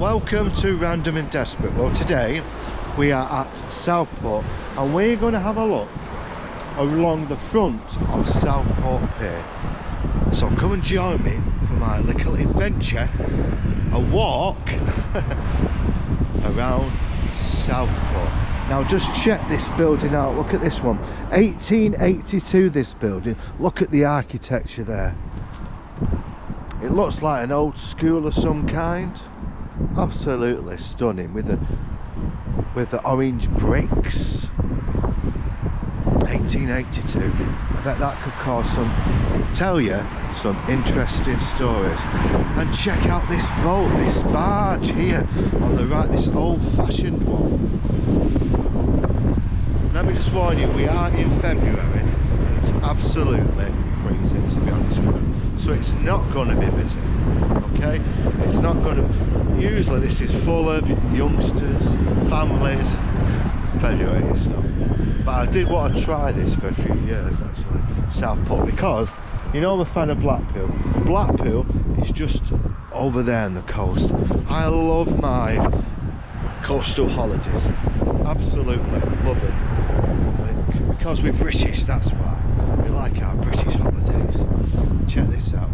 welcome to Random and Desperate. Well, today we are at Southport and we're going to have a look along the front of Southport Pier. So come and join me for my little adventure, a walk around Southport. Now just check this building out. Look at this one, 1882 this building. Look at the architecture there. It looks like an old school of some kind. Absolutely stunning with the orange bricks. 1882. I bet that could tell you some interesting stories. And check out this boat, this barge here on the right, this old-fashioned one. Let me just warn you, we are in February and it's absolutely freezing, to be honest with you. So it's not going to be busy, okay? It's not going to. Usually this is full of youngsters, families, February stuff. But I did want to try this for a few years actually, Southport, because you know I'm a fan of Blackpool. Blackpool is just over there on the coast. I love my coastal holidays, absolutely love it. Because we're British, that's why. We like our British holidays. Check this out.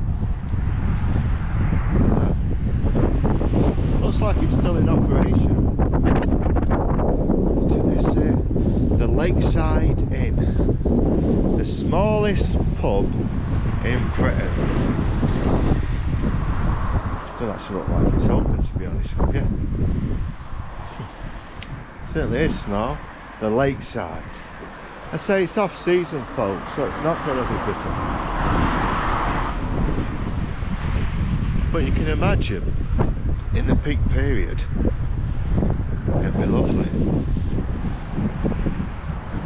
Looks like it's still in operation. Look at this here. The Lakeside Inn. The smallest pub in Britain. Doesn't actually look like it's open, to be honest with you. Certainly is small. The Lakeside. I say it's off season, folks, so it's not going to be busy. But you can imagine in the peak period it'd be lovely.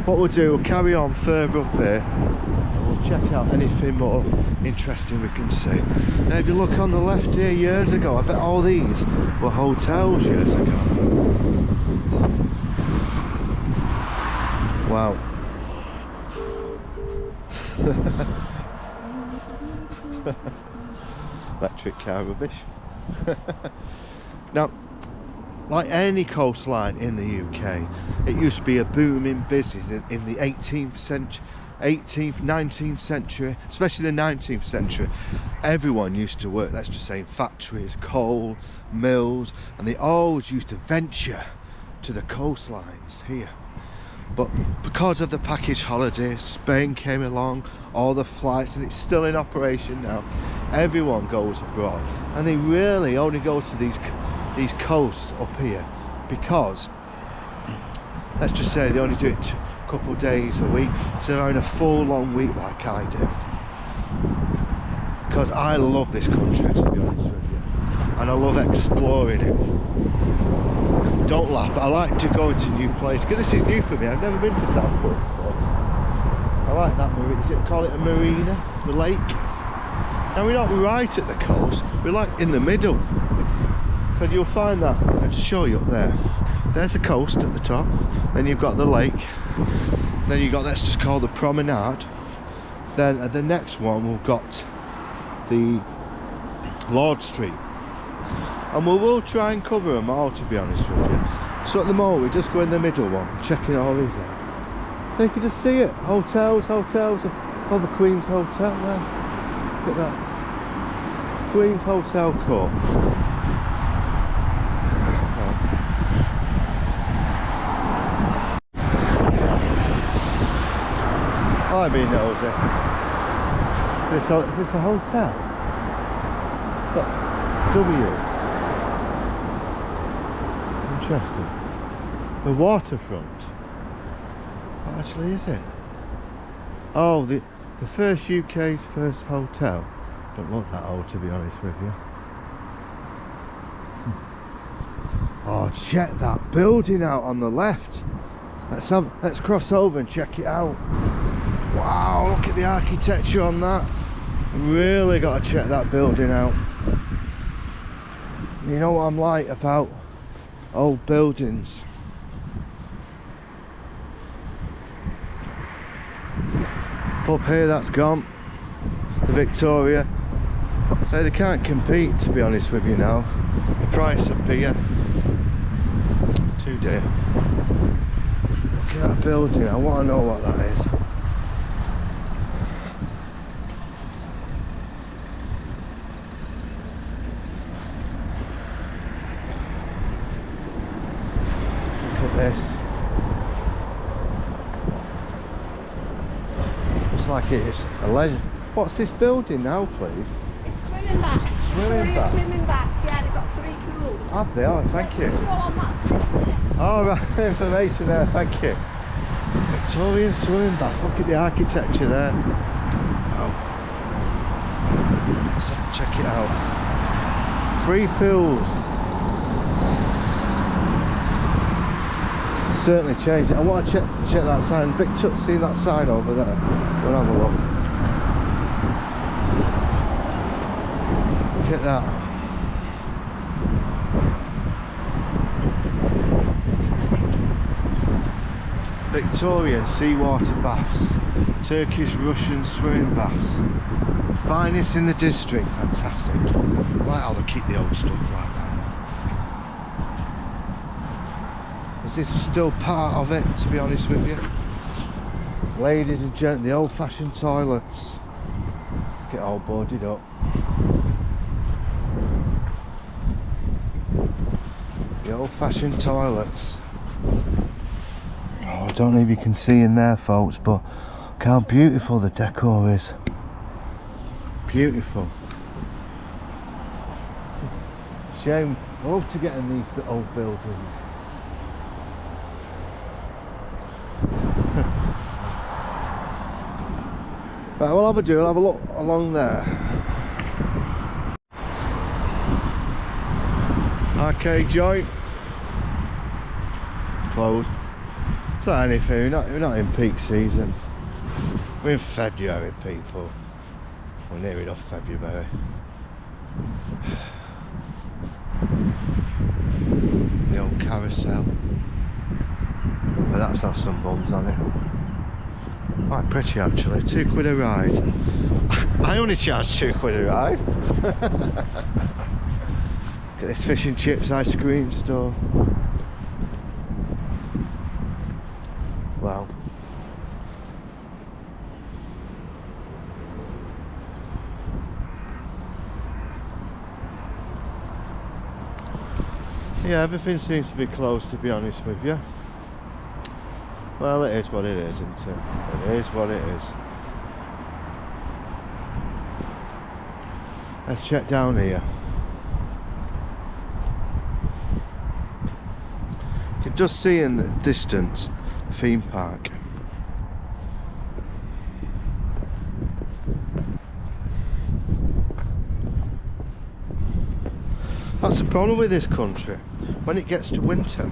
What we'll do, we'll carry on further up here and we'll check out anything more interesting we can see. Now if you look on the left here, years ago, I bet all these were hotels years ago. Wow. Electric car rubbish. Now, like any coastline in the UK, it used to be a booming business in the 18th century, 19th century, especially the 19th century. Everyone used to work, let's just say, in factories, coal, mills, and they always used to venture to the coastlines here. But because of the package holiday, Spain came along, all the flights, and it's still in operation now. Everyone goes abroad, and they really only go to these coasts up here because, let's just say, they only do it a couple of days a week, so they're in a full long week like I do. Because I love this country, to be honest with you, and I love exploring it. Don't laugh, but I like to go into new places, because this is new for me. I've never been to Southport before. I like that marina. Call it a marina, the lake. Now we're not right at the coast, we're like in the middle. Because you'll find that, I'll just show you up there. There's the coast at the top, then you've got the lake, then you've got, let's just call the promenade. Then at the next one we've got the Lord Street. And we will try and cover them all, to be honest with you. So at the moment we just go in the middle one, checking all these out. So you can just see it, hotels, oh the Queen's Hotel there. Look at that, Queen's Hotel Court. I've been nosy. Is this a hotel? But W. Interesting. The waterfront. What actually is it? Oh, the first UK's first hotel. Don't look that old, to be honest with you. Oh, check that building out on the left. Let's cross over and check it out. Wow, look at the architecture on that. Really got to check that building out. You know what I'm like about old buildings. Up here, that's gone. The Victoria. So they can't compete, to be honest with you now. The price up here, too dear. Look at that building, I want to know what that is. Look at this. Looks like it's a legend. What's this building now, please? It's swimming baths. Swimming baths? Swimming baths, yeah, they've got 3 pools. Have they? Oh, thank you. Show on that. Oh, right, information there, thank you. Victorian swimming bath, look at the architecture there. Wow. Let's have to check it out. 3 pools. Certainly changed it. I want to check that sign. Victor, see that sign over there? Let's go and have a look. Look at that. Victorian seawater baths, Turkish Russian swimming baths, finest in the district. Fantastic. I like how they keep the old stuff like that. Is this still part of it, to be honest with you? Ladies and gentlemen, the old-fashioned toilets. Get all boarded up. The old-fashioned toilets. Oh, I don't know if you can see in there, folks, but look how beautiful the decor is. Beautiful. Shame. I love to get in these old buildings. Right, well, I'll have a look along there. Arcade joint. Closed. It's not anything, we're not in peak season. We're in February, people. We're near enough February. The old carousel. But that's have some bums on it. Quite pretty actually, £2 a ride. I only charge £2 a ride. Look at this fish and chips ice cream store. Wow. Yeah, everything seems to be closed, to be honest with you. Well, it is what it is, isn't it? It is what it is. Let's check down here. You can just see in the distance the theme park. That's the problem with this country. When it gets to winter,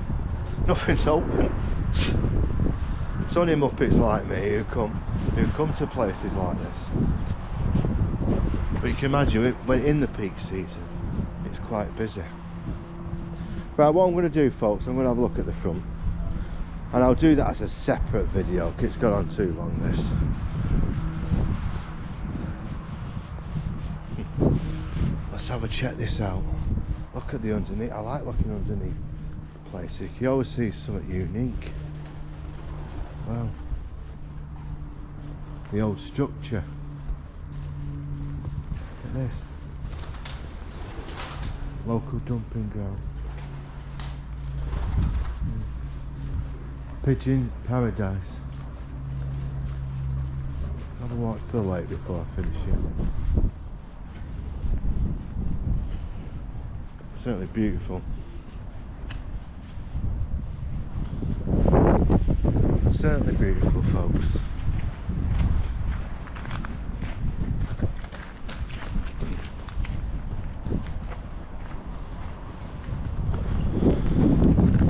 nothing's open. It's only muppets like me who come to places like this. But you can imagine when in the peak season, it's quite busy. Right, what I'm going to do, folks, I'm going to have a look at the front, and I'll do that as a separate video because it's gone on too long. This. Let's have a check this out. Look at the underneath. I like looking underneath places. You can always see something unique. Wow. The old structure. Look at this. Local dumping ground. Pigeon paradise. I'll have a walk to the lake before I finish it. Certainly beautiful. Certainly beautiful, folks.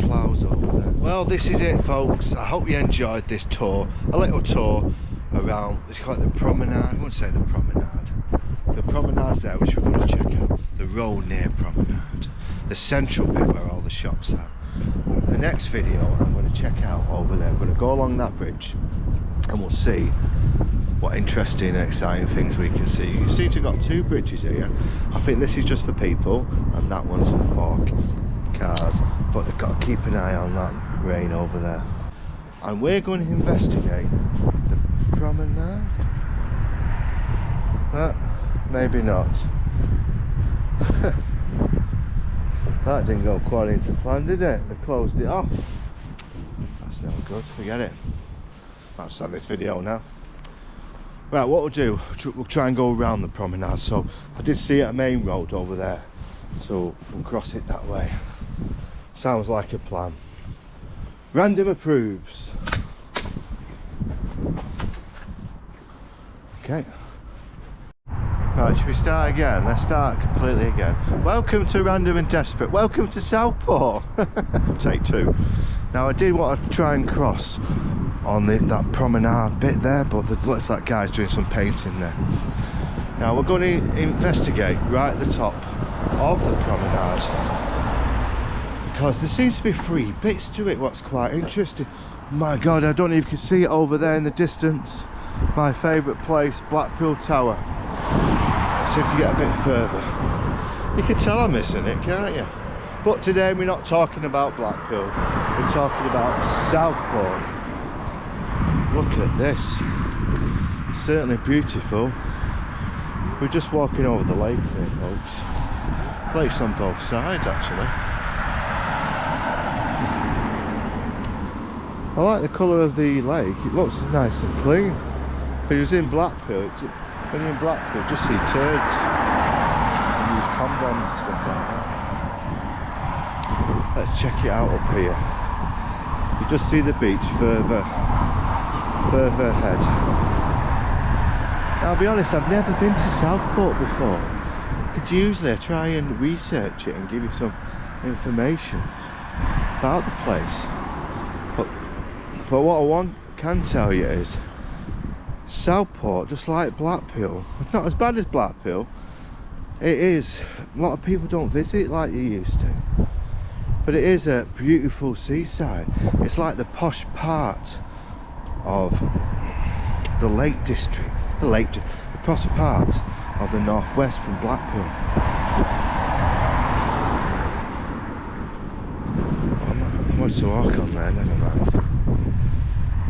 Clouds over there. Well, this is it, folks. I hope you enjoyed this tour. A little tour around. It's called the promenade. I wouldn't say the promenade. The promenade's there, which we're going to check out. The row near promenade. The central bit where all the shops are. The next video I'm going to check out over there. I'm going to go along that bridge and we'll see what interesting and exciting things we can see. You seem to have got two bridges here. I think this is just for people and that one's for cars, but they've got to keep an eye on that rain over there. And we're going to investigate the promenade. Maybe not. That didn't go according to plan, did it? They closed it off. That's no good, forget it. I'll start this video now. Right, what we'll do, we'll try and go around the promenade. So I did see a main road over there, so we'll cross it that way. Sounds like a plan. Random approves. Okay. Right, should we start again? Let's start completely again. Welcome to Random and Desperate. Welcome to Southport. Take two. Now I did want to try and cross on that promenade bit there, but it looks like guy's doing some painting there. Now we're going to investigate right at the top of the promenade, because there seems to be three bits to it. What's quite interesting. My God, I don't know if you can see it over there in the distance. My favourite place, Blackpool Tower. Let's see if we get a bit further. You can tell I'm missing it, can't you? But today we're not talking about Blackpool. We're talking about Southport. Look at this. Certainly beautiful. We're just walking over the lake here, folks. Lakes on both sides, actually. I like the colour of the lake. It looks nice and clean. If it was in Blackpool, when you're in Blackpool, just see turds and use condoms and stuff like that. Let's check it out up here. You just see the beach further ahead. Now, I'll be honest, I've never been to Southport before. Because usually I try and research it and give you some information about the place. But what can tell you is Southport, just like Blackpool, not as bad as Blackpool. It is, a lot of people don't visit like you used to, but it is a beautiful seaside. It's like the posh part of the Lake District, the posh part of the northwest from Blackpool. I want to walk on there, never mind.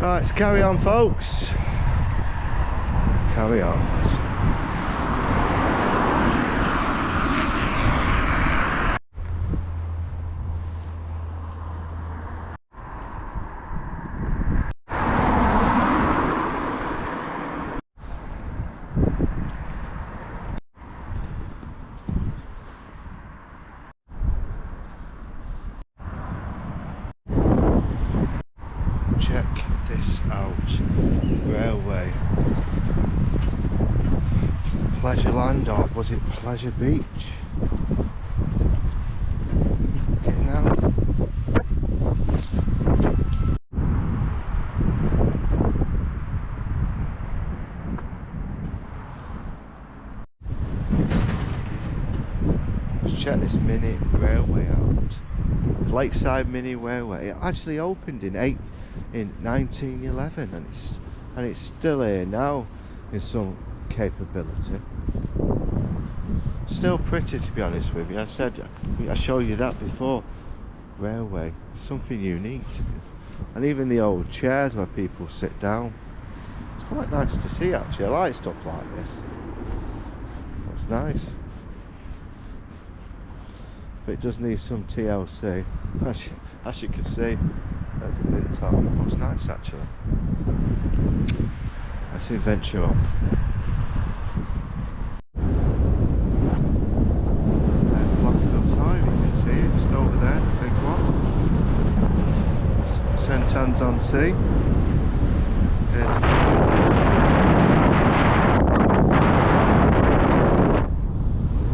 Right, let's carry on, folks. Carry on. Check this out. Railway. Pleasure Land, or was it Pleasure Beach? Getting out. Let's check this mini railway out. Lakeside Mini Railway. It actually opened in 1911, and it's still here now in some capability. Still pretty, to be honest with you. I showed you that before. Railway, something unique to me. And even the old chairs where people sit down. It's quite nice to see, actually. I like stuff like this. That's nice. But it does need some TLC. As you can see, there's a bit top. Looks nice, actually. Let's venture on. There's Blackpool Tower, you can see it just over there, the big one. St Anne's on Sea.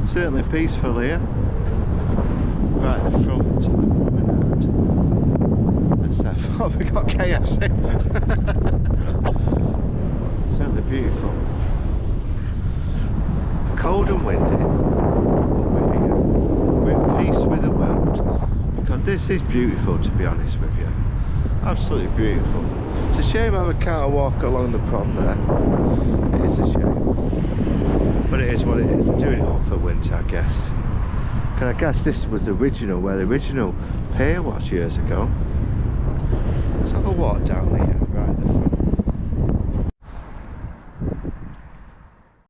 Certainly peaceful here. Right at the front of the promenade. Oh, we got KFC. Certainly beautiful. It's cold and windy, but we're here. We're at peace with the world, because this is beautiful, to be honest with you. Absolutely beautiful. It's a shame I can't walk along the prom there. It is a shame. But it is what it is. They're doing it all for winter, I guess. And I guess this was the original, where the original pier was years ago. Let's have a walk down here.